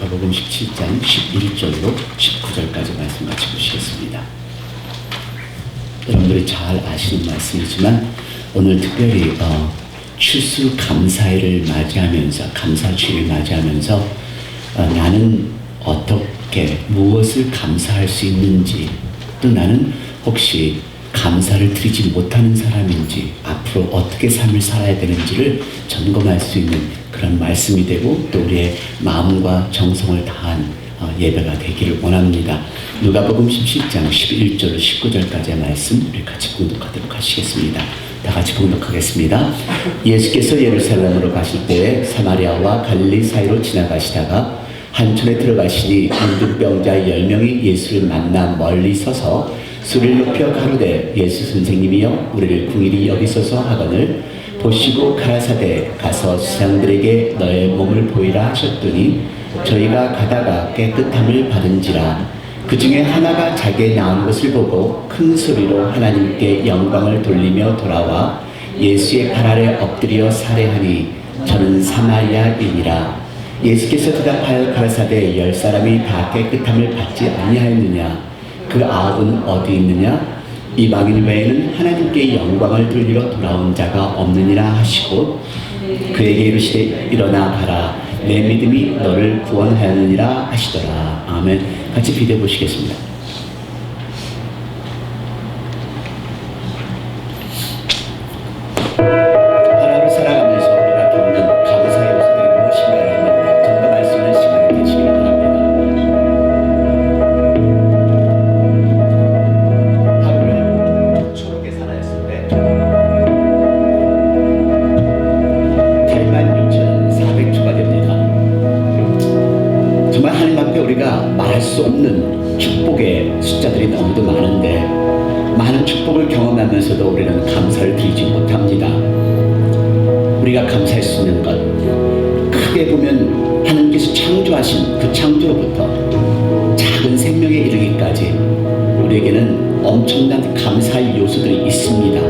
누가복음 17장 11절로 19절까지 말씀 같이 보시겠습니다. 여러분들이 잘 아시는 말씀이지만 오늘 특별히 추수감사일을 맞이하면서 감사주일을 맞이하면서 나는 어떻게 무엇을 감사할 수 있는지, 또 나는 혹시 감사를 드리지 못하는 사람인지, 앞으로 어떻게 삶을 살아야 되는지를 점검할 수 있는 그런 말씀이 되고, 또 우리의 마음과 정성을 다한 예배가 되기를 원합니다. 누가복음 17장 11절로 19절까지의 말씀 우리 같이 봉독하도록 하시겠습니다. 다 같이 봉독하겠습니다. 예수께서 예루살렘으로 가실 때에 사마리아와 갈릴리 사이로 지나가시다가 한촌에 들어가시니 문둥병자 10명이 예수를 만나 멀리 서서 소리를 높여 가로되 예수 선생님이여 우리를 궁일이 여기소서 하거늘 보시고 가라사대 가서 사람들에게 너의 몸을 보이라 하셨더니 저희가 가다가 깨끗함을 받은지라. 그 중에 하나가 자기에 나온 것을 보고 큰 소리로 하나님께 영광을 돌리며 돌아와 예수의 발 아래 엎드려 살해하니 저는 사마리아인이라. 예수께서 대답하여 가라사대 10사람이 다 깨끗함을 받지 아니하였느냐? 그 9은 어디 있느냐? 이방인 외에는 하나님께 영광을 돌리러 돌아온 자가 없느니라 하시고 그에게 이르시되 일어나 가라 내 믿음이 너를 구원하였느니라 하시더라. 아멘. 같이 비대해 보시겠습니다. 하루를 살아가면서 우리가 겪는 감사의 요소들이 무엇인가를 좀더 말씀을 시간에 계시길 바랍니다. 하루를 초로 계산하였을 때 86,400초가 됩니다. 정말 하나님 앞에 우리가 말할 수 없는 축복의 숫자들이 너무도 많은데, 많은 축복을 경험하면서도 우리는 감사를 드리지 못합니다. 우리가 감사할 수 있는 것, 크게 보면 하나님께서 창조하신 그 창조로부터 작은 생명에 이르기까지 우리에게는 엄청난 감사의 요소들이 있습니다.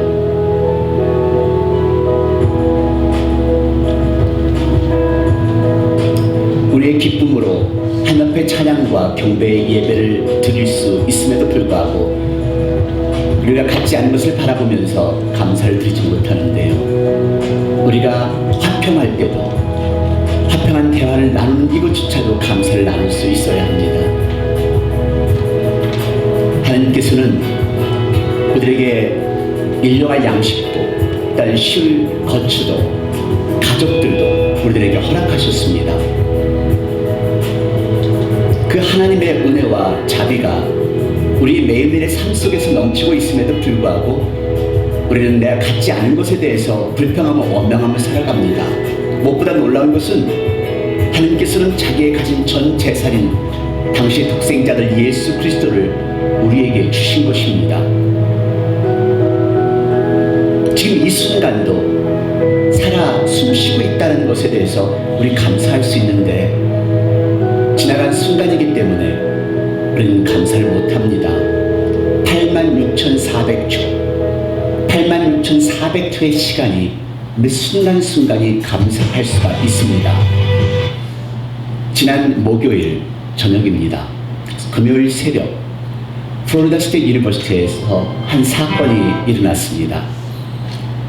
우리의 기쁨으로 하나님 앞에 찬양과 경배의 예배를 드릴 수 있음에도 불구하고 우리가 갖지 않은 것을 바라보면서 감사를 드리지 못하는데요. 우리가 화평할 때도, 화평한 대화를 나누는 이것조차도 감사를 나눌 수 있어야 합니다. 하나님께서는 그들에게 일용할 양식도, 딸 쉴 거처도, 가족들도 우리들에게 허락하셨습니다. 그 하나님의 은혜와 자비가 우리 매일매일의 삶 속에서 넘치고 있음에도 불구하고 우리는 내가 갖지 않은 것에 대해서 불평하며 원망하며 살아갑니다. 무엇보다 놀라운 것은 하나님께서는 자기의 가진 전 재산인 당시의 독생자들 예수 그리스도를 우리에게 주신 것입니다. 지금 이 순간도 살아 숨쉬고 있다는 것에 대해서 우리 감사할 수 있는데, 지나간 순간이기 때문에 우리는 감사를 못합니다. 86,400초 86,400초의 시간이 매 순간순간이 감사할 수가 있습니다. 지난 목요일 저녁입니다. 금요일 새벽 플로리다 스테이트 유니버시티에서 한 사건이 일어났습니다.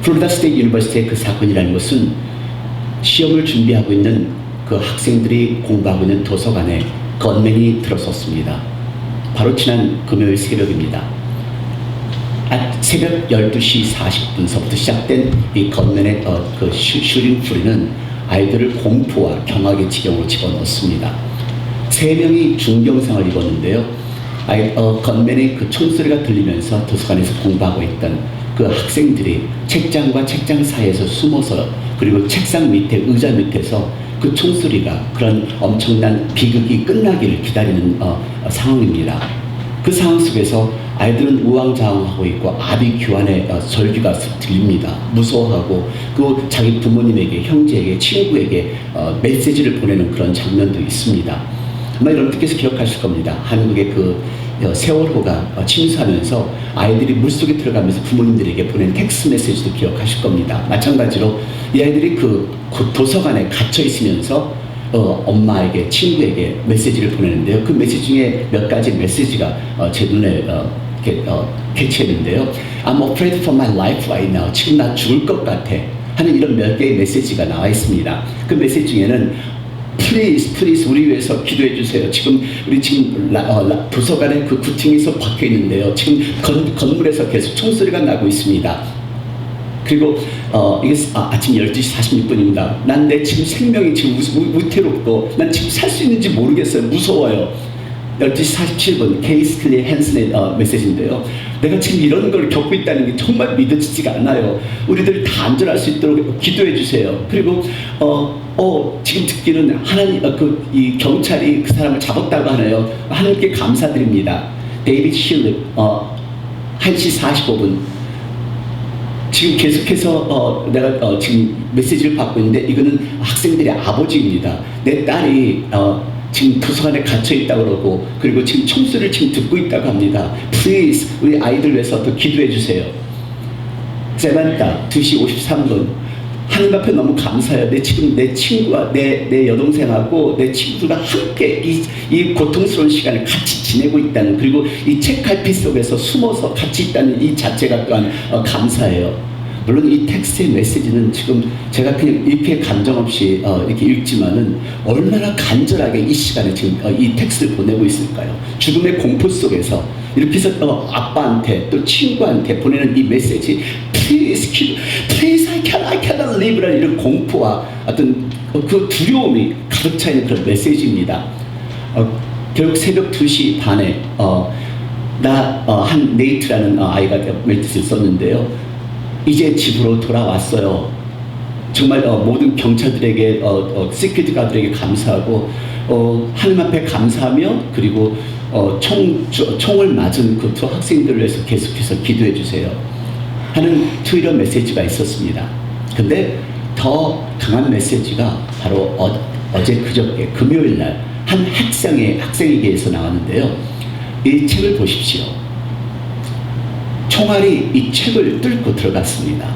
플로리다 스테이트 유니버시티의 그 사건이라는 것은 시험을 준비하고 있는 그 학생들이 공부하고 있는 도서관에 건맨이 들어섰습니다. 바로 지난 금요일 새벽입니다. 새벽 12시 40분서부터 시작된 이 건맨의 그 슈팅 풀이는 아이들을 공포와 경악의 지경으로 집어넣었습니다. 3명이 중경상을 입었는데요. 건맨의 그 총소리가 들리면서 도서관에서 공부하고 있던 그 학생들이 책장과 책장 사이에서 숨어서, 그리고 책상 밑에, 의자 밑에서 그 총소리가, 그런 엄청난 비극이 끝나기를 기다리는 상황입니다. 그 상황 속에서 아이들은 우왕좌왕하고 있고 아비규환의 절규가 들립니다. 무서워하고, 그 자기 부모님에게, 형제에게, 친구에게 메시지를 보내는 그런 장면도 있습니다. 아마 여러분께서 기억하실 겁니다. 한국의 그 세월호가 침수하면서 아이들이 물속에 들어가면서 부모님들에게 보낸 텍스트 메시지도 기억하실 겁니다. 마찬가지로 이 아이들이 그 도서관에 갇혀 있으면서 엄마에게, 친구에게 메시지를 보내는데요. 그 메시지 중에 몇 가지 메시지가 제 눈에 캐치했는데요. I'm afraid for my life right now. 지금 나 죽을 것 같아 하는 이런 몇 개의 메시지가 나와 있습니다. 그 메시지 중에는 Please 우리 위해서 기도해 주세요. 우리 지금 도서관에 그 구팅에서 박혀 있는데요. 지금 건물에서 계속 총소리가 나고 있습니다. 그리고 이게 아침 12시 46분입니다. 난 내 지금 생명이 지금 위태롭고 난 지금 살 수 있는지 모르겠어요. 무서워요. 12시 47분 케이스클리 헨슨의 메시지인데요. 내가 지금 이런 걸 겪고 있다는 게 정말 믿어지지가 않아요. 우리들 다 안전할 수 있도록 기도해 주세요. 그리고 지금 듣기는 하나님 이 경찰이 그 사람을 잡았다고 하네요. 하나님께 감사드립니다. 데이비드 쉴드 1시 45분 지금 계속해서 내가 지금 메시지를 받고 있는데 이거는 학생들의 아버지입니다. 내 딸이 지금 도서관에 갇혀 있다고 그러고 그리고 지금 총소리를 지금 듣고 있다고 합니다. Please 우리 아이들 위해서 또 기도해 주세요. 세반타 2시 53분 하나님 앞에 너무 감사해요. 지금 내 친구와 내 여동생하고 내 친구들과 함께 이 고통스러운 시간을 같이 지내고 있다는, 그리고 이 책갈피 속에서 숨어서 같이 있다는 이 자체가 또한 감사해요. 물론 이 텍스트의 메시지는 지금 제가 그냥 이렇게 감정 없이 이렇게 읽지만은 얼마나 간절하게 이 시간에 지금 이 텍스트를 보내고 있을까요? 죽음의 공포 속에서 이렇게 해서 아빠한테 또 친구한테 보내는 이 메시지, Please I cannot live라는 이런 공포와 어떤 그 두려움이 가득 차 있는 그런 메시지입니다. 결국 새벽 2시 반에 한 네이트라는 아이가 메시지를 썼는데요. 이제 집으로 돌아왔어요. 정말 모든 경찰들에게 시큐리티 가드에게 감사하고 하나님 앞에 감사하며 그리고 총을 맞은 그 두 학생들을 위해서 계속해서 기도해 주세요 하는 트위터 메시지가 있었습니다. 근데 더 강한 메시지가 바로 어제 그저께 금요일 날 한 학생에게서 나왔는데요. 이 책을 보십시오. 총알이 이 책을 뚫고 들어갔습니다.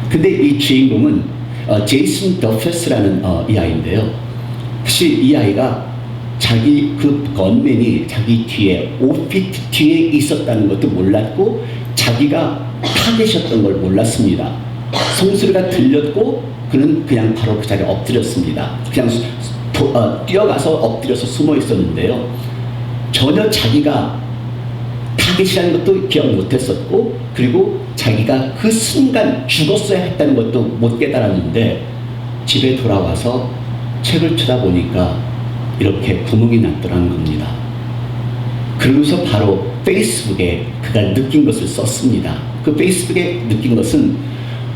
근데 이 주인공은 제이슨 더페스라는 이 아이인데요. 사실 이 아이가 자기 그 건맨이 자기 뒤에 5피트 뒤에 있었다는 것도 몰랐고 자기가 타겟이었던 걸 몰랐습니다. 송소리가 들렸고 그는 그냥 바로 그 자리에 엎드렸습니다. 그냥 뛰어가서 엎드려서 숨어 있었는데요. 전혀 자기가 타겟이라는 것도 기억 못했었고 그리고 자기가 그 순간 죽었어야 했다는 것도 못 깨달았는데 집에 돌아와서 책을 쳐다보니까 이렇게 구멍이 났더라는 겁니다. 그러면서 바로 페이스북에 그가 느낀 것을 썼습니다. 그 페이스북에 느낀 것은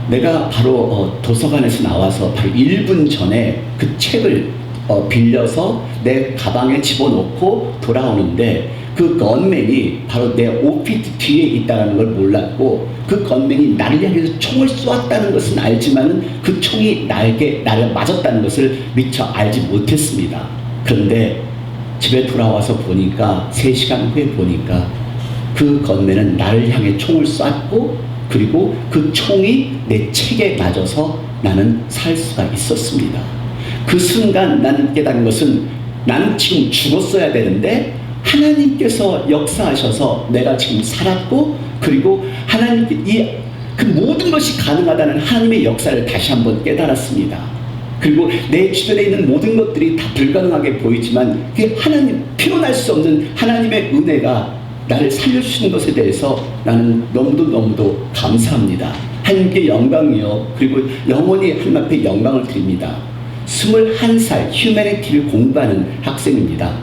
내가 바로 도서관에서 나와서 바로 1분 전에 그 책을 빌려서 내 가방에 집어넣고 돌아오는데 그 건맨이 바로 내 5피트 뒤에 있다는 걸 몰랐고 그 건맨이 나를 향해서 총을 쏘았다는 것은 알지만은 그 총이 나를 맞았다는 것을 미처 알지 못했습니다. 그런데 집에 돌아와서 보니까 3시간 후에 보니까 그 건맨은 나를 향해 총을 쐈고 그리고 그 총이 내 책에 맞아서 나는 살 수가 있었습니다. 그 순간 나는 깨달은 것은 나는 지금 죽었어야 되는데 하나님께서 역사하셔서 내가 지금 살았고 그리고 하나님께 그 모든 것이 가능하다는 하나님의 역사를 다시 한번 깨달았습니다. 그리고 내 주변에 있는 모든 것들이 다 불가능하게 보이지만 그게 하나님 표현할 수 없는 하나님의 은혜가 나를 살려주시는 것에 대해서 나는 너무도 감사합니다. 하나님께 영광이요 그리고 영원히 하나님 앞에 영광을 드립니다. 21살 휴머니티를 공부하는 학생입니다.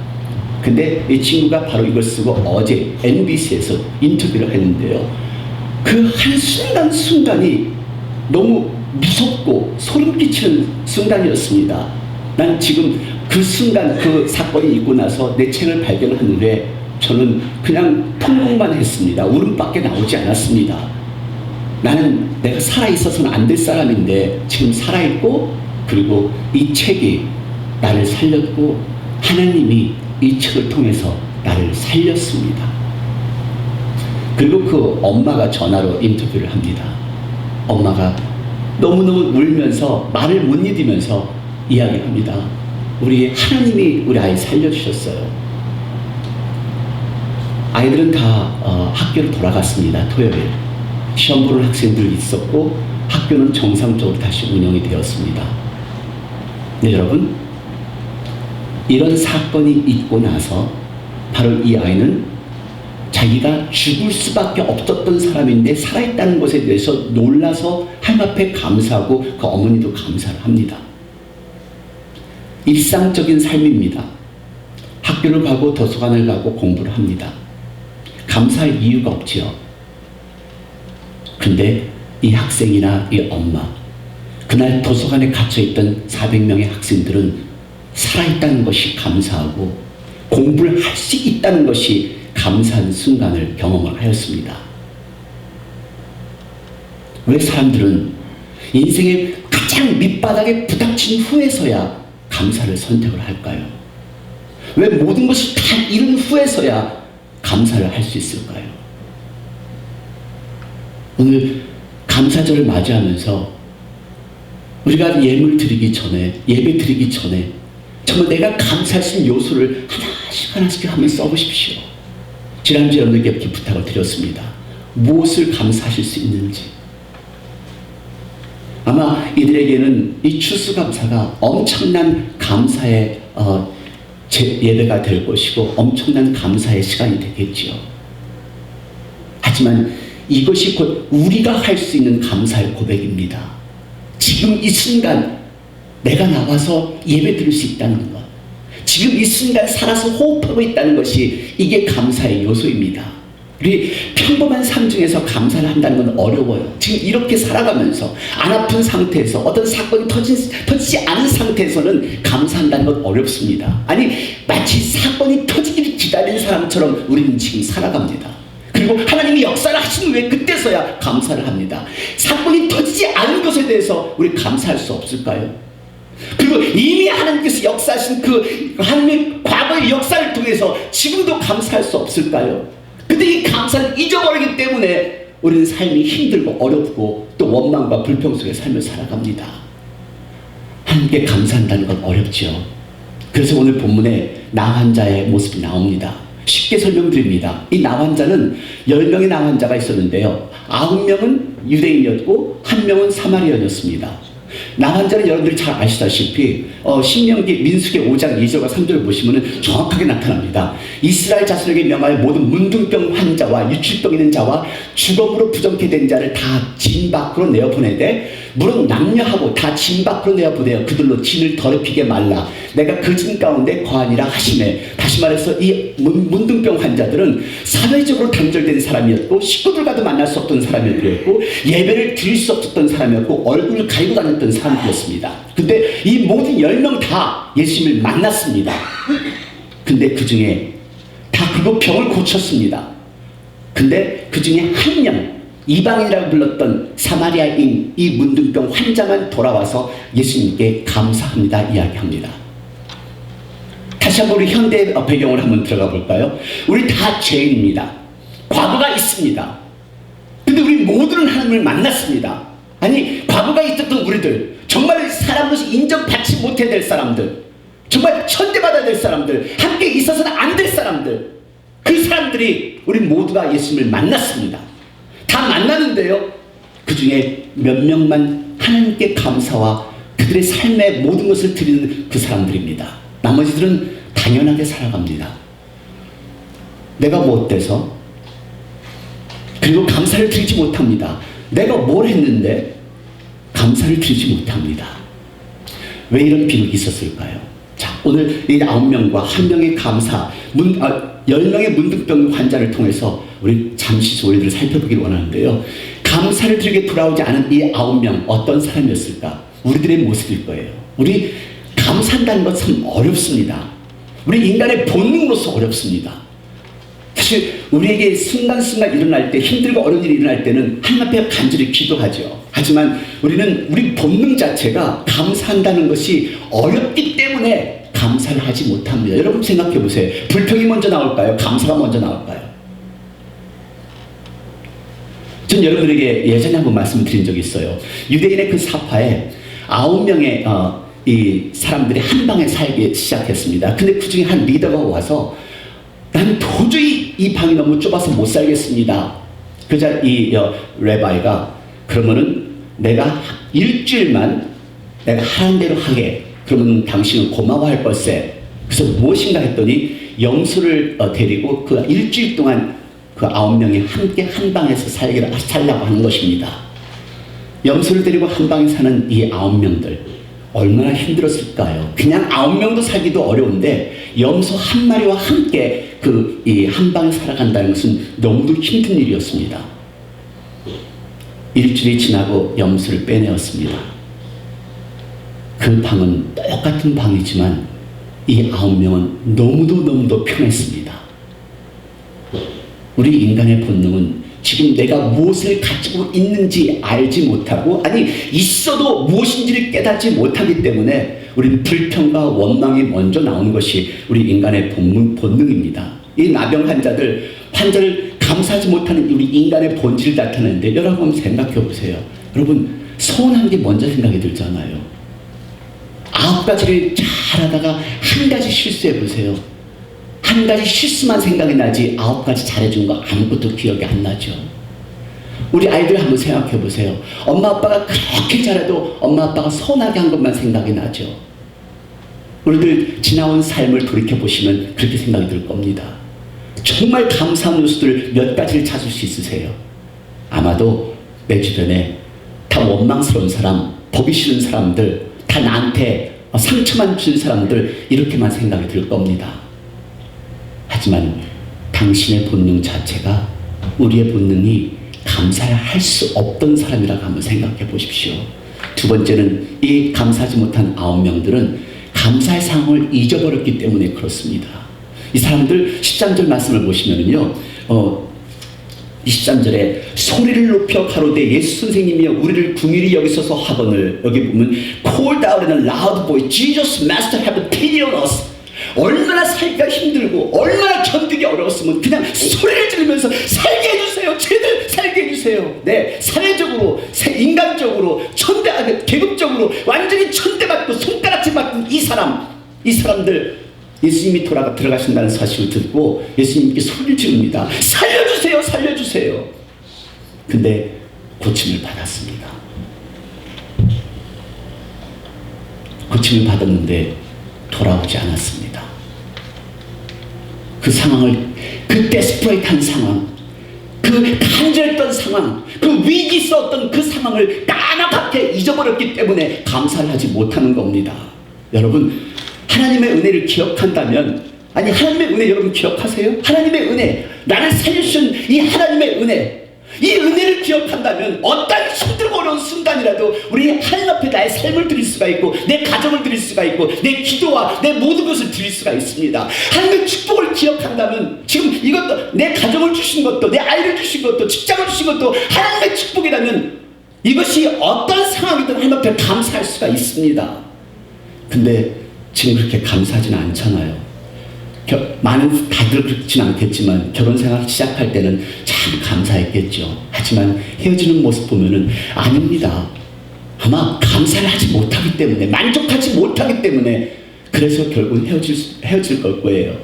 근데 이 친구가 바로 이걸 쓰고 어제 NBC에서 인터뷰를 했는데요. 그 한순간이 너무 무섭고 소름 끼치는 순간이었습니다. 난 지금 그 순간 그 사건이 있고 나서 내 책을 발견한 후에 저는 그냥 통곡만 했습니다. 울음밖에 나오지 않았습니다. 나는 내가 살아있어서는 안 될 사람인데 지금 살아있고 그리고 이 책이 나를 살렸고 하나님이 이 책을 통해서 나를 살렸습니다. 그리고 그 엄마가 전화로 인터뷰를 합니다. 엄마가 너무너무 울면서 말을 못 이기면서 이야기합니다. 우리 하나님이 우리 아이 살려주셨어요. 아이들은 다 학교로 돌아갔습니다. 토요일 시험 보는 학생들이 있었고 학교는 정상적으로 다시 운영이 되었습니다. 네, 여러분, 이런 사건이 있고 나서 바로 이 아이는 자기가 죽을 수밖에 없었던 사람인데 살아있다는 것에 대해서 놀라서 하나님 앞에 감사하고 그 어머니도 감사를 합니다. 일상적인 삶입니다. 학교를 가고 도서관을 가고 공부를 합니다. 감사할 이유가 없지요. 근데 이 학생이나 이 엄마, 그날 도서관에 갇혀있던 400명의 학생들은 살아있다는 것이 감사하고 공부를 할 수 있다는 것이 감사한 순간을 경험을 하였습니다. 왜 사람들은 인생의 가장 밑바닥에 부닥친 후에서야 감사를 선택을 할까요? 왜 모든 것이 다 이룬 후에서야 감사를 할 수 있을까요? 오늘 감사절을 맞이하면서 우리가 예물 드리기 전에, 예배 드리기 전에 정말 내가 감사할 수 있는 요소를 하나씩 한번 써보십시오. 지난주에 여러분들께 이렇게 부탁을 드렸습니다. 무엇을 감사하실 수 있는지. 아마 이들에게는 이 추수감사가 엄청난 감사의 예배가 될 것이고 엄청난 감사의 시간이 되겠지요. 하지만 이것이 곧 우리가 할 수 있는 감사의 고백입니다. 지금 이 순간 내가 나와서 예배 드릴 수 있다는 것, 지금 이 순간 살아서 호흡하고 있다는 것이 이게 감사의 요소입니다. 우리 평범한 삶 중에서 감사를 한다는 건 어려워요. 지금 이렇게 살아가면서 안 아픈 상태에서 어떤 사건이 터지지 않은 상태에서는 감사한다는 건 어렵습니다. 아니 마치 사건이 터지기를 기다리는 사람처럼 우리는 지금 살아갑니다. 그리고 하나님이 역사를 하시는 후에 그때서야 감사를 합니다. 사건이 터지지 않은 것에 대해서 우리 감사할 수 없을까요? 그리고 이미 하나님께서 역사하신 그 하나님의 과거의 역사를 통해서 지금도 감사할 수 없을까요? 근데 이 감사를 잊어버리기 때문에 우리는 삶이 힘들고 어렵고 또 원망과 불평 속에 삶을 살아갑니다. 하나님께 감사한다는 건 어렵죠. 그래서 오늘 본문에 나 환자의 모습이 나옵니다. 쉽게 설명드립니다. 이 나 환자는 10명의 나 환자가 있었는데요. 9명은 유대인이었고 1명은 사마리아인이었습니다. 나 환자는 여러분들이 잘 아시다시피 신명기 민수기 5장 2절과 3절을 보시면 정확하게 나타납니다. 이스라엘 자손에게 명하여 모든 문둥병 환자와 유출병 있는 자와 주검으로 부정케 된 자를 다 진 밖으로 내어보내되 물은 남녀하고 다 진 밖으로 내어보내어 그들로 진을 더럽히게 말라. 내가 그 진 가운데 거하니라 하시매. 다시 말해서 이 문둥병 환자들은 사회적으로 단절된 사람이었고 식구들과도 만날 수 없던 사람이었고 예배를 드릴 수 없었던 사람이었고 얼굴을 가리고 다녔던 사람들이었습니다. 근데 이 모든 10명 다 예수님을 만났습니다. 근데 그 중에 다 그리고 병을 고쳤습니다. 근데 그 중에 한 명, 이방인이라고 불렀던 사마리아인 이 문둥병 환자만 돌아와서 예수님께 감사합니다 이야기합니다. 다시 한번 우리 현대 배경을 한번 들어가 볼까요? 우리 다 죄인입니다. 과거가 있습니다. 근데 우리 모두는 하나님을 만났습니다. 아니 과거가 있었던 우리들, 정말 사람으로서 인정받지 못해야 될 사람들, 정말 천대받아야 될 사람들, 함께 있어서는 안 될 사람들, 그 사람들이 우리 모두가 예수님을 만났습니다. 다 만나는데요, 그 중에 몇 명만 하나님께 감사와 그들의 삶의 모든 것을 드리는 그 사람들입니다. 나머지들은 당연하게 살아갑니다. 내가 뭐 어때서? 그리고 감사를 드리지 못합니다. 내가 뭘 했는데 감사를 드리지 못합니다. 왜 이런 비극이 있었을까요? 자, 오늘 이 9명과 1명의 감사, 10명의 문둥병 환자를 통해서 우리 잠시 소리들을 살펴보기를 원하는데요. 감사를 드리게 돌아오지 않은 이 9명 어떤 사람이었을까? 우리들의 모습일 거예요. 우리 감사한다는 것 참 어렵습니다. 우리 인간의 본능으로서 어렵습니다. 사실 우리에게 순간순간 일어날 때, 힘들고 어려운 일이 일어날 때는 하나님 앞에 간절히 기도하죠. 하지만 우리는 우리 본능 자체가 감사한다는 것이 어렵기 때문에 감사를 하지 못합니다. 여러분 생각해 보세요. 불평이 먼저 나올까요? 감사가 먼저 나올까요? 전 여러분들에게 예전에 한번 말씀드린 적이 있어요. 유대인의 그 사파에 9명의 이 사람들이 한 방에 살기 시작했습니다. 근데 그 중에 한 리더가 와서 난 도저히 이 방이 너무 좁아서 못 살겠습니다. 그자 이 레바이가 그러면은 내가 일주일만 내가 하는 대로 하게. 그러면 당신은 고마워할 걸세. 그래서 무엇인가 했더니 염소를 데리고 그 일주일 동안 그 9명이 함께 한 방에서 살라고 하는 것입니다. 염소를 데리고 한 방에 사는 이 9명들 얼마나 힘들었을까요? 그냥 9명도 살기도 어려운데 염소 한 마리와 함께 그 이 한 방에 살아간다는 것은 너무도 힘든 일이었습니다. 일주일이 지나고 염소를 빼내었습니다. 그 방은 똑같은 방이지만 이 9명은 너무도 편했습니다. 우리 인간의 본능은 지금 내가 무엇을 가지고 있는지 알지 못하고, 아니 있어도 무엇인지를 깨닫지 못하기 때문에 우리는 불평과 원망이 먼저 나오는 것이 우리 인간의 본능입니다. 이 나병 환자를 감사하지 못하는 우리 인간의 본질을 나타내는데, 여러분 한번 생각해 보세요. 여러분 서운한 게 먼저 생각이 들잖아요. 9가지를 잘하다가 한 가지 실수해 보세요. 한 가지 실수만 생각이 나지 9가지 잘해준 거 아무것도 기억이 안 나죠. 우리 아이들 한번 생각해 보세요. 엄마 아빠가 그렇게 잘해도 엄마 아빠가 서운하게 한 것만 생각이 나죠. 우리들 지나온 삶을 돌이켜 보시면 그렇게 생각이 들 겁니다. 정말 감사한 요소들 몇 가지를 찾을 수 있으세요? 아마도 내 주변에 다 원망스러운 사람, 보기 싫은 사람들, 다 나한테 상처만 준 사람들, 이렇게만 생각이 들 겁니다. 하지만 당신의 본능 자체가, 우리의 본능이 감사를 할 수 없던 사람이라고 한번 생각해 보십시오. 두 번째는 이 감사하지 못한 9명들은 감사의 상황을 잊어버렸기 때문에 그렇습니다. 이 사람들 13절 말씀을 보시면은요, 23절에 소리를 높여 가로되 예수 선생님이여 우리를 긍휼히 여기소서 하거늘, 여기 보면 called out in a loud voice, Jesus Master have pity on us. 얼마나 살기가 힘들고 얼마나 견디기 어려웠으면 그냥 소리를 지르면서 살게 해주세요. 쟤들 살게 해주세요. 네, 사회적으로, 인간적으로, 계급적으로 완전히 천대받고 손가락질 받던 이 사람들, 예수님이 들어가신다는 사실을 듣고 예수님께 소리를 지릅니다. 살려주세요, 살려주세요. 근데 고침을 받았습니다. 고침을 받았는데 돌아오지 않았습니다. 그 상황을, 그 데스퍼레이트한 상황, 그 간절했던 상황, 그 위기 있었던 그 상황을 까맣게 잊어버렸기 때문에 감사를 하지 못하는 겁니다. 여러분, 하나님의 은혜를 기억한다면, 아니 하나님의 은혜 여러분 기억하세요? 하나님의 은혜, 나를 살려주신 이 하나님의 은혜, 이 은혜를 기억한다면 어떤 힘들고 어려운 순간이라도 우리 하나님 앞에 나의 삶을 드릴 수가 있고, 내 가정을 드릴 수가 있고, 내 기도와 내 모든 것을 드릴 수가 있습니다. 하나님의 축복을 기억한다면, 지금 이것도 내 가정을 주신 것도, 내 아이를 주신 것도, 직장을 주신 것도 하나님의 축복이라면 이것이 어떤 상황이든 하나님 앞에 감사할 수가 있습니다. 근데 지금 그렇게 감사하지는 않잖아요. 많은 다들 그렇진 않겠지만 결혼 생활 시작할 때는 참 감사했겠죠. 하지만 헤어지는 모습 보면은 아닙니다. 아마 감사를 하지 못하기 때문에, 만족하지 못하기 때문에, 그래서 결국 헤어질 걸 거예요.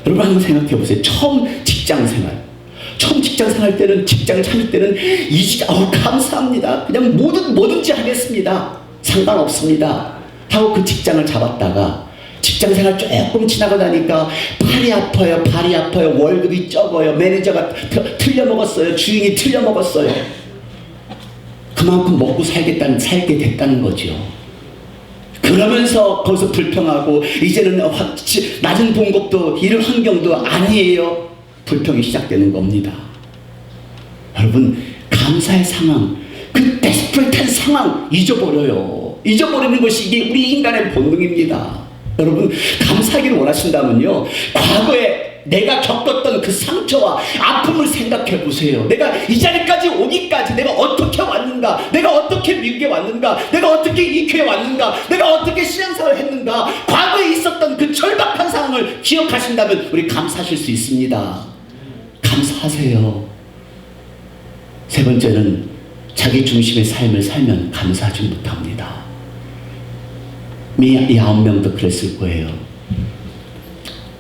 여러분 한번 생각해 보세요. 처음 직장 생활 때는, 직장을 찾을 때는 감사합니다. 그냥 뭐든지 하겠습니다. 상관없습니다 하고 그 직장을 잡았다가 직장 생활 조금 지나고 나니까 발이 아파요. 월급이 적어요. 매니저가 틀려먹었어요. 주인이 틀려먹었어요. 그만큼 먹고 살게 됐다는 거죠. 그러면서 거기서 불평하고, 이제는 낮은 봉급도 이런 환경도 아니에요. 불평이 시작되는 겁니다. 여러분, 감사의 상황, 그 데스퍼레이트한 상황 잊어버리는 것이 이게 우리 인간의 본능입니다. 여러분, 감사하기를 원하신다면요, 과거에 내가 겪었던 그 상처와 아픔을 생각해 보세요. 내가 이 자리까지 오기까지 내가 어떻게 왔는가, 내가 어떻게 미국에 왔는가, 내가 어떻게 이 교회에 왔는가, 내가 어떻게 신앙생활을 했는가, 과거에 있었던 그 절박한 상황을 기억하신다면 우리 감사하실 수 있습니다. 감사하세요. 세 번째는 자기 중심의 삶을 살면 감사하지 못합니다. 이 9명도 그랬을 거예요.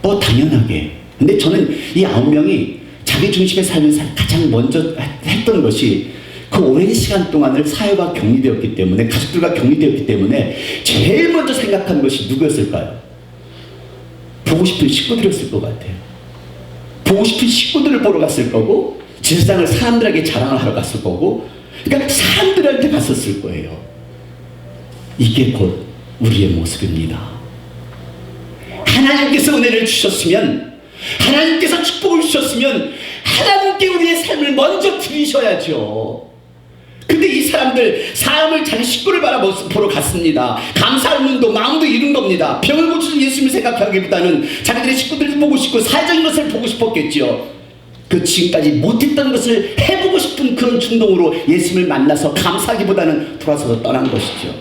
당연하게. 근데 저는 이 9명이 자기 중심의 삶을 가장 먼저 했던 것이 그 오랜 시간 동안을 사회와 격리되었기 때문에, 가족들과 격리되었기 때문에 제일 먼저 생각한 것이 누구였을까요? 보고 싶은 식구들이었을 것 같아요. 보고 싶은 식구들을 보러 갔을 거고, 제사장을 사람들에게 자랑을 하러 갔을 거고, 그러니까 사람들한테 갔었을 거예요. 이게 곧 우리의 모습입니다. 하나님께서 은혜를 주셨으면, 하나님께서 축복을 주셨으면 하나님께 우리의 삶을 먼저 드리셔야죠. 근데 이 사람들 사람을 자기 식구를 보러 갔습니다. 감사할 눈도 마음도 잃은 겁니다. 병을 고치는 예수님을 생각하기보다는 자기들의 식구들을 보고 싶고 사회적인 것을 보고 싶었겠죠. 그 지금까지 못했던 것을 해보고 싶은 그런 충동으로 예수님을 만나서 감사하기보다는 돌아서서 떠난 것이죠.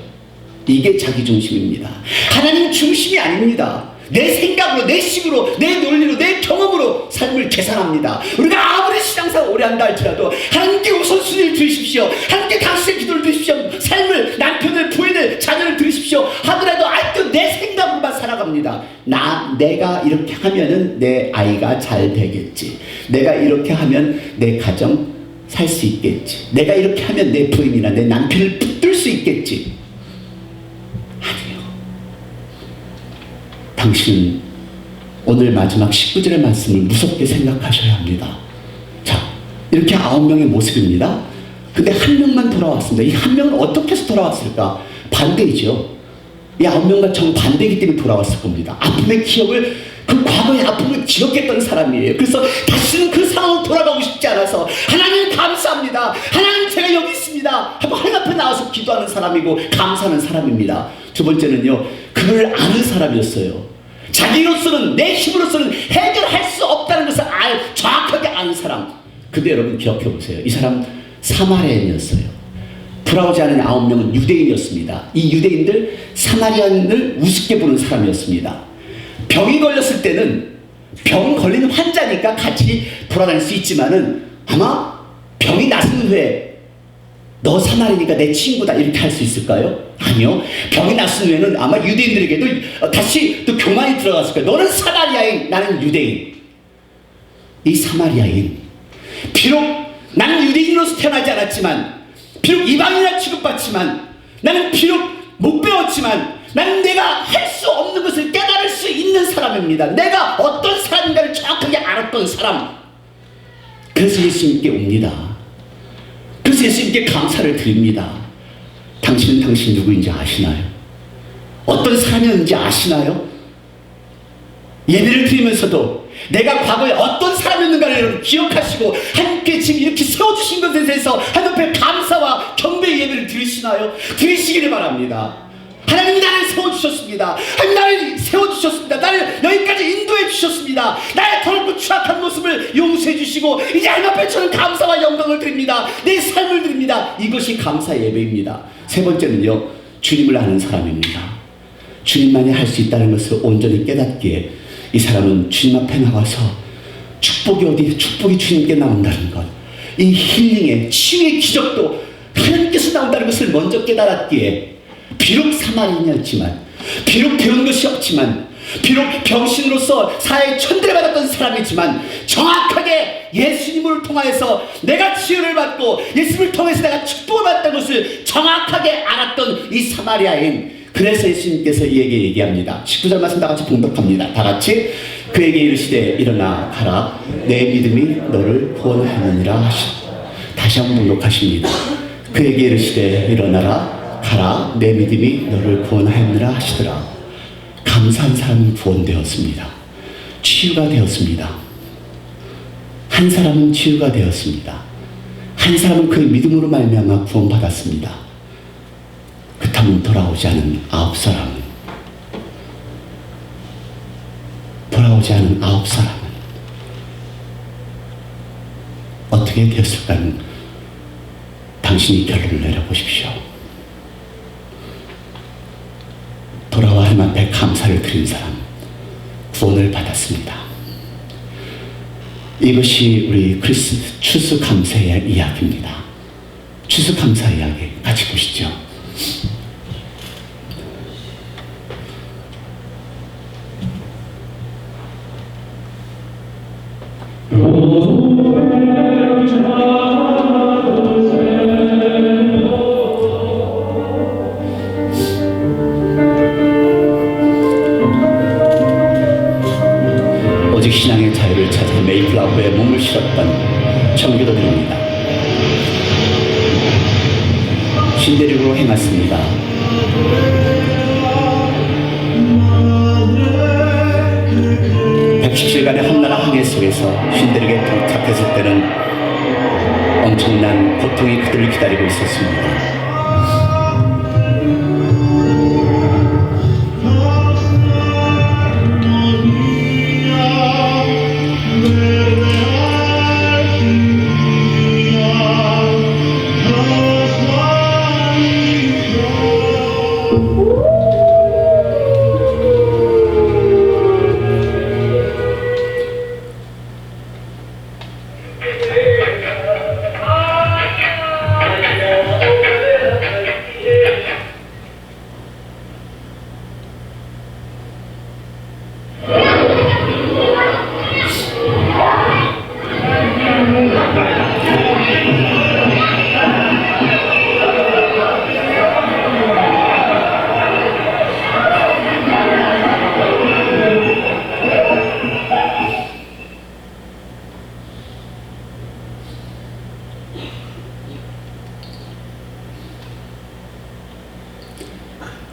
이게 자기 중심입니다. 하나님 중심이 아닙니다. 내 생각으로, 내 식으로, 내 논리로, 내 경험으로 삶을 계산합니다. 우리가 아무리 신앙생활 오래 한다 할지라도 하나님께 우선순위를 두십시오. 하나님께 당신의 기도를 드십시오. 삶을, 남편을, 부인을, 자녀를 들으십시오 하더라도 아직도 내 생각으로만 살아갑니다. 내가 이렇게 하면은 내 아이가 잘 되겠지. 내가 이렇게 하면 내 가정 살 수 있겠지. 내가 이렇게 하면 내 부인이나 내 남편을 붙들 수 있겠지. 당신은 오늘 마지막 19절의 말씀을 무섭게 생각하셔야 합니다. 자, 이렇게 9명의 모습입니다. 근데 한 명만 돌아왔습니다. 이 한 명은 어떻게 해서 돌아왔을까? 반대이죠. 이 9명과 정반대이기 때문에 돌아왔을 겁니다. 아픔의 기억을, 그 과거의 아픔을 기억했던 사람이에요. 그래서 다시는 그 상황으로 돌아가고 싶지 않아서 하나님 감사합니다. 하나님 제가 여기 있습니다 하고 하나님 앞에 나와서 기도하는 사람이고 감사하는 사람입니다. 두 번째는요, 그를 아는 사람이었어요. 자기로서는, 내 힘으로서는 해결할 수 없다는 것을 정확하게 아는 사람. 근데 여러분 기억해 보세요. 이 사람 사마리아인이었어요. 돌아오지 않은 9명은 유대인이었습니다. 이 유대인들 사마리아인을 우습게 보는 사람이었습니다. 병이 걸렸을 때는 병 걸린 환자니까 같이 돌아다닐 수 있지만은 아마 병이 나은 후에 너 사마리니까 내 친구다 이렇게 할 수 있을까요? 아니요. 병이 났은 후에는 아마 유대인들에게도 다시 또 교만이 들어갔을 거예요. 너는 사마리아인, 나는 유대인. 이 사마리아인, 비록 나는 유대인으로서 태어나지 않았지만, 비록 이방인이라 취급받지만, 나는 비록 못 배웠지만, 나는 내가 할 수 없는 것을 깨달을 수 있는 사람입니다. 내가 어떤 사람인가를 정확하게 알았던 사람. 그래서 예수님께 옵니다. 그래서 예수님께 감사를 드립니다. 당신은 당신 누구인지 아시나요? 어떤 사람이었는지 아시나요? 예배를 드리면서도 내가 과거에 어떤 사람이었는가를 기억하시고 하나님께 지금 이렇게 세워주신 것에 대해서 하나님 앞에 감사와 경배의 예배를 드리시나요? 드리시기를 바랍니다. 하나님이 나를 세워주셨습니다. 하나님 나를 세워주셨습니다. 나를 여기까지 인도해 주셨습니다. 나의 더럽고 추악한 모습을 용서해 주시고 이제 하나님 앞에 저는 감사와 영광을 드립니다. 내 삶을 드립니다. 이것이 감사 예배입니다. 세 번째는요, 주님을 아는 사람입니다. 주님만이 할 수 있다는 것을 온전히 깨닫기에 이 사람은 주님 앞에 나와서 축복이 주님께 나온다는 것, 이 힐링의 치유의 기적도 하나님께서 나온다는 것을 먼저 깨달았기에 비록 사마리아인이었지만, 비록 배운 것이 없지만, 비록 병신으로서 사회에 천대를 받았던 사람이지만 정확하게 예수님을 통하여서 내가 치유를 받고 예수님을 통해서 내가 축복을 받았다는 것을 정확하게 알았던 이 사마리아인, 그래서 예수님께서 이에게 얘기합니다. 19절 말씀 다 같이 봉독합니다. 다 같이. 그에게 이르시되 일어나 가라, 내 믿음이 너를 구원하느니라 하시고. 다시 한번 봉독하십니다. 그에게 이르시되 일어나라 가라, 내 믿음이 너를 구원하였느라 하시더라. 감사한 사람은 구원되었습니다. 치유가 되었습니다. 한 사람은 치유가 되었습니다. 한 사람은 그의 믿음으로 말미암아 구원받았습니다. 그렇다면 돌아오지 않은 9사람은, 돌아오지 않은 9사람은 어떻게 되었을까는 당신이 결론을 내려보십시오. 돌아와 하나님 앞에 감사를 드린 사람, 구원을 받았습니다. 이것이 우리 추수감사의 이야기입니다. 추수감사 이야기 같이 보시죠. 신앙의 자유를 찾아 메이플라워에 몸을 실었던 청교도들입니다. 신대륙으로 행했습니다. 117간의 험난한 항해 속에서 신대륙에 도착했을 때는 엄청난 고통이 그들을 기다리고 있었습니다.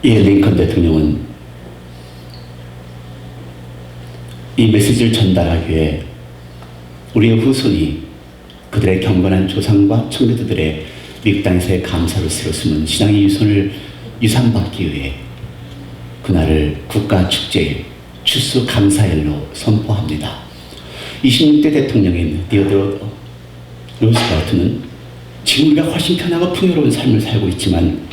이 링컨 대통령은 이 메시지를 전달하기 위해 우리의 후손이 그들의 경건한 조상과 청교도들의 미국 땅에서의 감사로 새로 숨은 신앙의 유산을 유산받기 위해 그날을 국가축제일 추수감사일로 선포합니다. 26대 대통령인 디오도로 루스벨트는 지금 우리가 훨씬 편하고 풍요로운 삶을 살고 있지만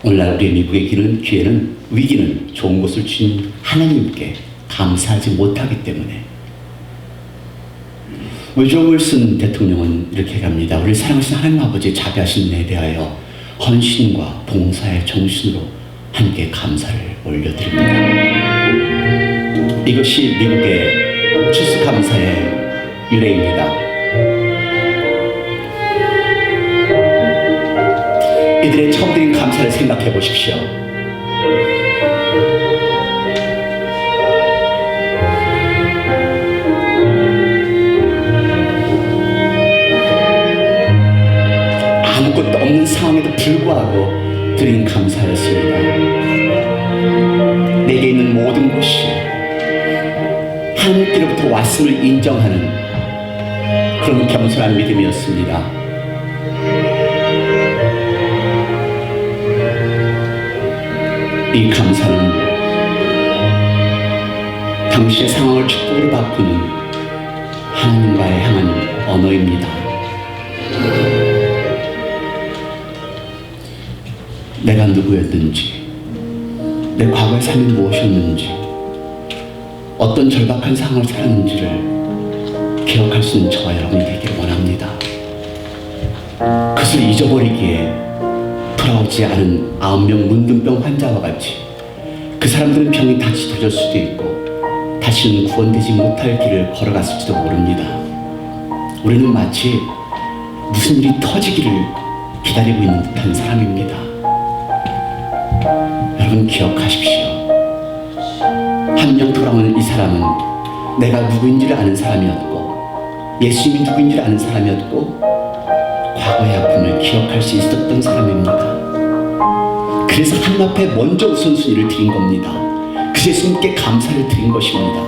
오늘날 우리의 미국의 기회는 위기는 좋은 것을 주신 하나님께 감사하지 못하기 때문에. 우조 윌슨 대통령은 이렇게 갑니다. 우리를 사랑하신 하나님 아버지의 자비하신 은혜에 대하여 헌신과 봉사의 정신으로 함께 감사를 올려드립니다. 이것이 미국의 추수감사의 유래입니다. 이들의 처음 드린 감사를 생각해 보십시오. 아무것도 없는 상황에도 불구하고 드린 감사였습니다. 내게 있는 모든 것이 하나님께로부터 왔음을 인정하는 그런 겸손한 믿음이었습니다. 이 감사는 당신의 상황을 축복으로 바꾸는 하나님과의 향한 언어입니다. 내가 누구였는지, 내 과거의 삶이 무엇이었는지, 어떤 절박한 상황을 살았는지를 기억할 수 있는 저와 여러분이 되기를 원합니다. 그것을 잊어버리기에 돌아오지 않은 9명 문둥병 환자와 같이 그 사람들은 병이 다 짙어질 수도 있고 다시는 구원되지 못할 길을 걸어갔을지도 모릅니다. 우리는 마치 무슨 일이 터지기를 기다리고 있는 듯한 사람입니다. 여러분 기억하십시오. 한 명 돌아오는 이 사람은 내가 누구인지를 아는 사람이었고 예수님이 누구인지를 아는 사람이었고 과거의 아픔을 기억할 수 있었던 사람입니다. 그래서 하나님 앞에 먼저 우선순위를 드린 겁니다. 그 예수님께 감사를 드린 것입니다.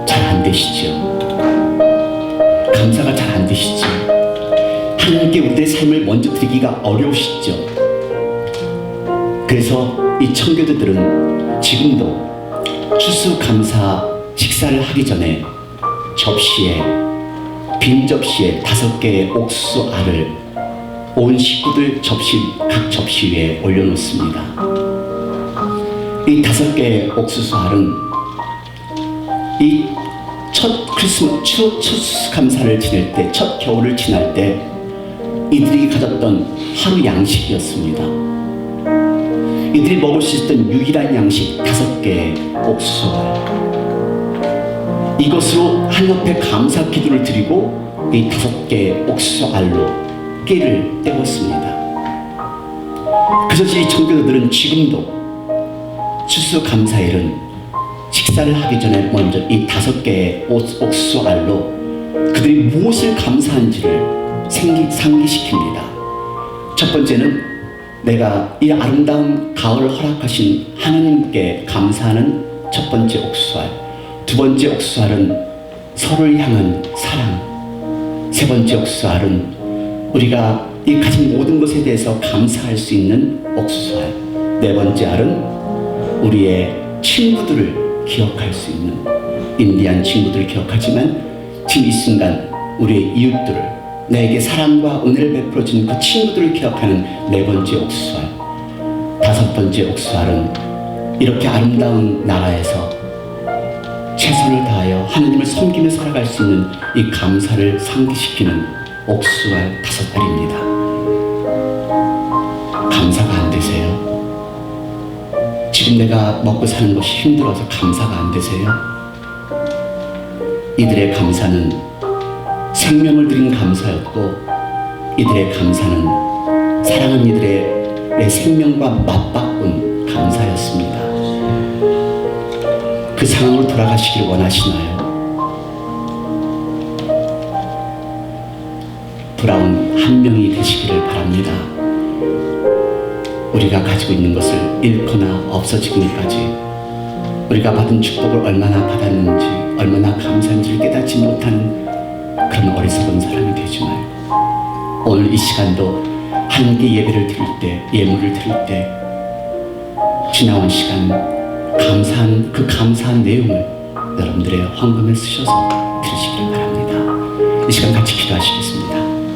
잘 안 되시죠? 감사가 잘 안 되시죠? 하나님께 우리의 삶을 먼저 드리기가 어려우시죠? 그래서 이 청교도들은 지금도 추수감사 식사를 하기 전에 빈 접시에 5개의 옥수수 알을 온 식구들 각 접시 위에 올려놓습니다. 이 5개의 옥수수 알은 이 첫 추수감사를 지낼 때, 첫 겨울을 지날 때 이들이 가졌던 하루 양식이었습니다. 이들이 먹을 수 있었던 유일한 양식 5개의 옥수수 알. 이것으로 하나님 앞에 감사 기도를 드리고 이 5개의 옥수수 알로 깨를 때웠습니다. 그래서 이 청교도들은 지금도 추수감사일은 식사를 하기 전에 먼저 이 5개의 옥수알로 그들이 무엇을 감사한지를 상기시킵니다. 첫 번째는 내가 이 아름다운 가을을 허락하신 하나님께 감사하는 첫 번째 옥수알. 두 번째 옥수알은 서로를 향한 사랑. 세 번째 옥수알은 우리가 이 가진 모든 것에 대해서 감사할 수 있는 옥수알. 네 번째 알은 우리의 친구들을 기억할 수 있는, 인디안 친구들을 기억하지만 지금 이 순간 우리의 이웃들을, 나에게 사랑과 은혜를 베풀어준 그 친구들을 기억하는 네 번째 옥수알. 다섯 번째 옥수알은 이렇게 아름다운 나라에서 최선을 다하여 하나님을 섬기며 살아갈 수 있는 이 감사를 상기시키는 옥수알 5알입니다. 감사가 안 되세요? 지금 내가 먹고 사는 것이 힘들어서 감사가 안 되세요? 이들의 감사는 생명을 드린 감사였고, 이들의 감사는 사랑하는 이들의 내 생명과 맞바꾼 감사였습니다. 그 상황으로 돌아가시길 원하시나요? 브라운 한 명이 되시기를 바랍니다. 우리가 가지고 있는 것을 잃거나 없어지기까지 우리가 받은 축복을 얼마나 받았는지, 얼마나 감사한지를 깨닫지 못하는 그런 어리석은 사람이 되지 말고, 오늘 이 시간도 하나님께 예배를 드릴 때, 예물을 드릴 때 지나온 시간 그 감사한 내용을 여러분들의 헌금에 쓰셔서 드리시기를 바랍니다. 이 시간 같이 기도하시겠습니다.